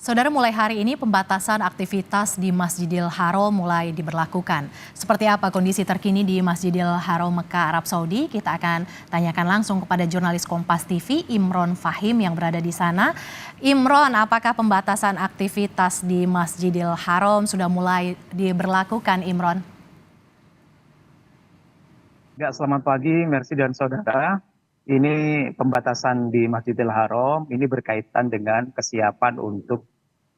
Saudara, mulai hari ini pembatasan aktivitas di Masjidil Haram mulai diberlakukan. Seperti apa kondisi terkini di Masjidil Haram Mekah, Arab Saudi? Kita akan tanyakan langsung kepada jurnalis Kompas TV, Imron Fahim yang berada di sana. Imron, apakah pembatasan aktivitas di Masjidil Haram sudah mulai diberlakukan, Imron? Ya, selamat pagi, Mercy dan saudara. Ini pembatasan di Masjidil Haram, ini berkaitan dengan kesiapan untuk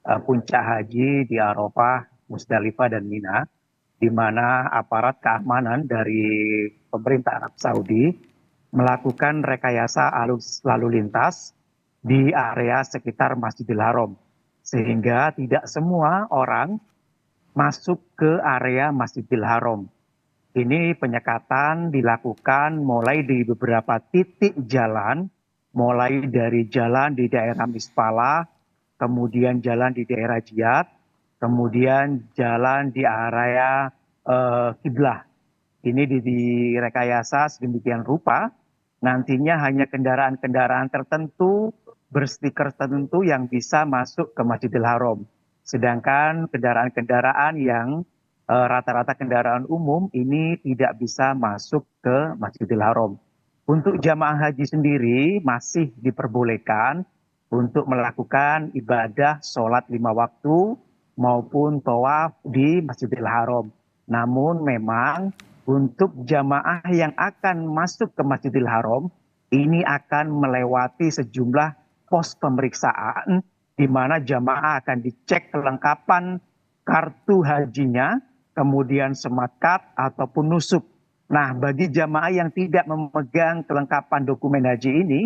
puncak haji di Arafah, Musdalifah, dan Mina, di mana aparat keamanan dari pemerintah Arab Saudi melakukan rekayasa arus lalu lintas di area sekitar Masjidil Haram, sehingga tidak semua orang masuk ke area Masjidil Haram. Ini penyekatan dilakukan mulai di beberapa titik jalan, mulai dari jalan di daerah Mispalah, kemudian jalan di daerah Jiyad, kemudian jalan di area Kiblah. Ini direkayasa sedemikian rupa, nantinya hanya kendaraan-kendaraan tertentu berstiker tertentu yang bisa masuk ke Masjidil Haram. Sedangkan kendaraan-kendaraan yang rata-rata kendaraan umum ini tidak bisa masuk ke Masjidil Haram. Untuk jamaah haji sendiri masih diperbolehkan untuk melakukan ibadah sholat 5 waktu maupun tawaf di Masjidil Haram. Namun memang untuk jamaah yang akan masuk ke Masjidil Haram ini akan melewati sejumlah pos pemeriksaan di mana jamaah akan dicek kelengkapan kartu hajinya, kemudian semat ataupun nusuk. Nah, bagi jamaah yang tidak memegang kelengkapan dokumen haji ini,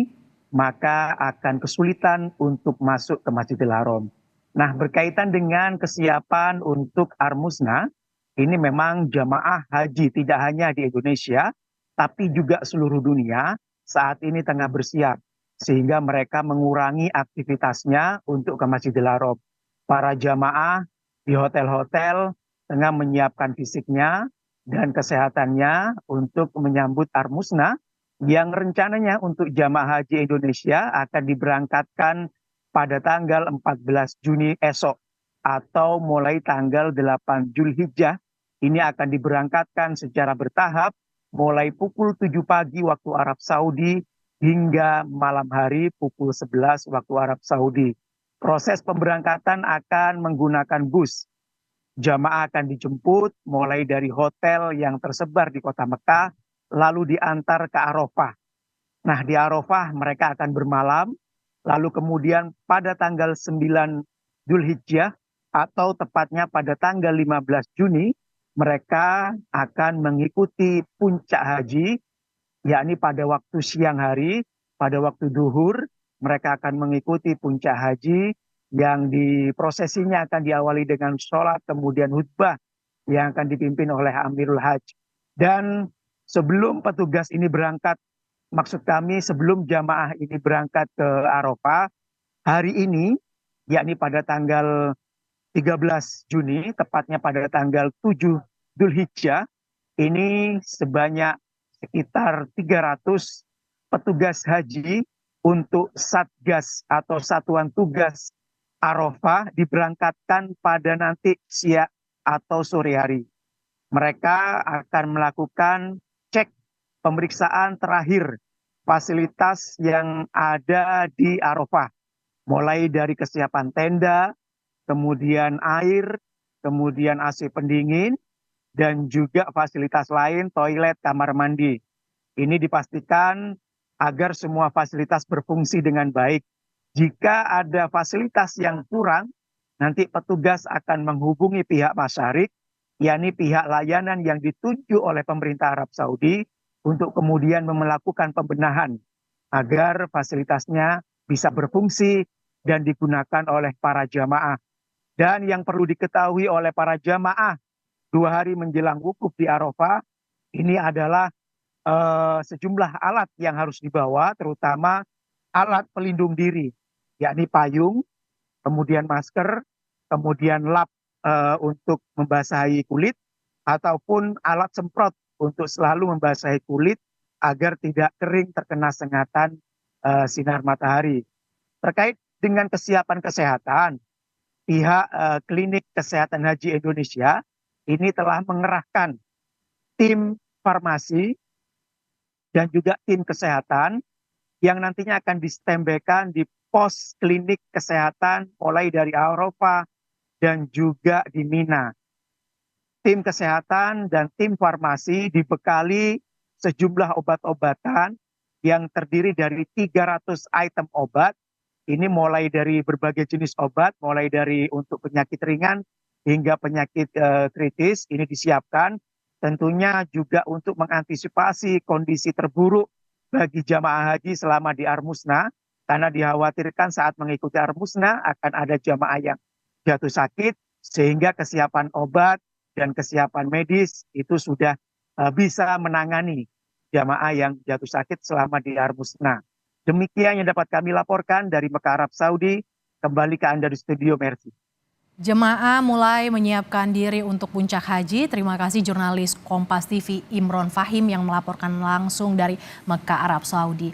maka akan kesulitan untuk masuk ke Masjidil Haram. Nah, berkaitan dengan kesiapan untuk Armusna, ini memang jamaah haji tidak hanya di Indonesia, tapi juga seluruh dunia saat ini tengah bersiap, sehingga mereka mengurangi aktivitasnya untuk ke Masjidil Haram. Para jamaah di hotel-hotel tengah menyiapkan fisiknya dan kesehatannya untuk menyambut Armusna yang rencananya untuk jamaah haji Indonesia akan diberangkatkan pada tanggal 14 Juni esok atau mulai tanggal 8 Zulhijjah. Ini akan diberangkatkan secara bertahap mulai pukul 7 pagi waktu Arab Saudi hingga malam hari pukul 11 waktu Arab Saudi. Proses pemberangkatan akan menggunakan bus. Jamaah akan dijemput mulai dari hotel yang tersebar di kota Mekah, lalu diantar ke Arafah. Nah, di Arafah mereka akan bermalam, lalu kemudian pada tanggal 9 Zulhijjah atau tepatnya pada tanggal 15 Juni, mereka akan mengikuti puncak haji, yakni pada waktu siang hari, pada waktu duhur, mereka akan mengikuti puncak haji yang prosesinya akan diawali dengan sholat, kemudian khutbah yang akan dipimpin oleh Amirul Hajj. Dan sebelum petugas ini berangkat, maksud kami sebelum jamaah ini berangkat ke Arafah, hari ini, yakni pada tanggal 13 Juni, tepatnya pada tanggal 7 Dzulhijjah, ini sebanyak sekitar 300 petugas haji untuk Satgas atau Satuan Tugas Arafah diberangkatkan pada nanti siang atau sore hari. Mereka akan melakukan cek pemeriksaan terakhir fasilitas yang ada di Arafah, mulai dari kesiapan tenda, kemudian air, kemudian AC pendingin, dan juga fasilitas lain, toilet, kamar mandi. Ini dipastikan agar semua fasilitas berfungsi dengan baik. Jika ada fasilitas yang kurang, nanti petugas akan menghubungi pihak Masyarik, yakni pihak layanan yang ditunjuk oleh pemerintah Arab Saudi untuk kemudian melakukan pembenahan agar fasilitasnya bisa berfungsi dan digunakan oleh para jamaah. Dan yang perlu diketahui oleh para jamaah 2 hari menjelang wukuf di Arafah, ini adalah sejumlah alat yang harus dibawa, terutama alat pelindung diri, yakni payung, kemudian masker, kemudian lap untuk membasahi kulit, ataupun alat semprot untuk selalu membasahi kulit agar tidak kering terkena sengatan sinar matahari. Terkait dengan kesiapan kesehatan, pihak Klinik Kesehatan Haji Indonesia ini telah mengerahkan tim farmasi dan juga tim kesehatan yang nantinya akan distembekan di pos klinik kesehatan mulai dari Arafah dan juga di Mina. Tim kesehatan dan tim farmasi dibekali sejumlah obat-obatan yang terdiri dari 300 item obat. Ini mulai dari berbagai jenis obat, mulai dari untuk penyakit ringan hingga penyakit kritis, ini disiapkan. Tentunya juga untuk mengantisipasi kondisi terburuk bagi jamaah haji selama di Armusna, karena dikhawatirkan saat mengikuti Armusna akan ada jamaah yang jatuh sakit, sehingga kesiapan obat dan kesiapan medis itu sudah bisa menangani jamaah yang jatuh sakit selama di Armusna. Demikian yang dapat kami laporkan dari Mekah, Arab Saudi. Kembali ke Anda di studio, Mercy. Jemaah mulai menyiapkan diri untuk puncak haji. Terima kasih jurnalis Kompas TV Imron Fahim yang melaporkan langsung dari Mekah, Arab Saudi.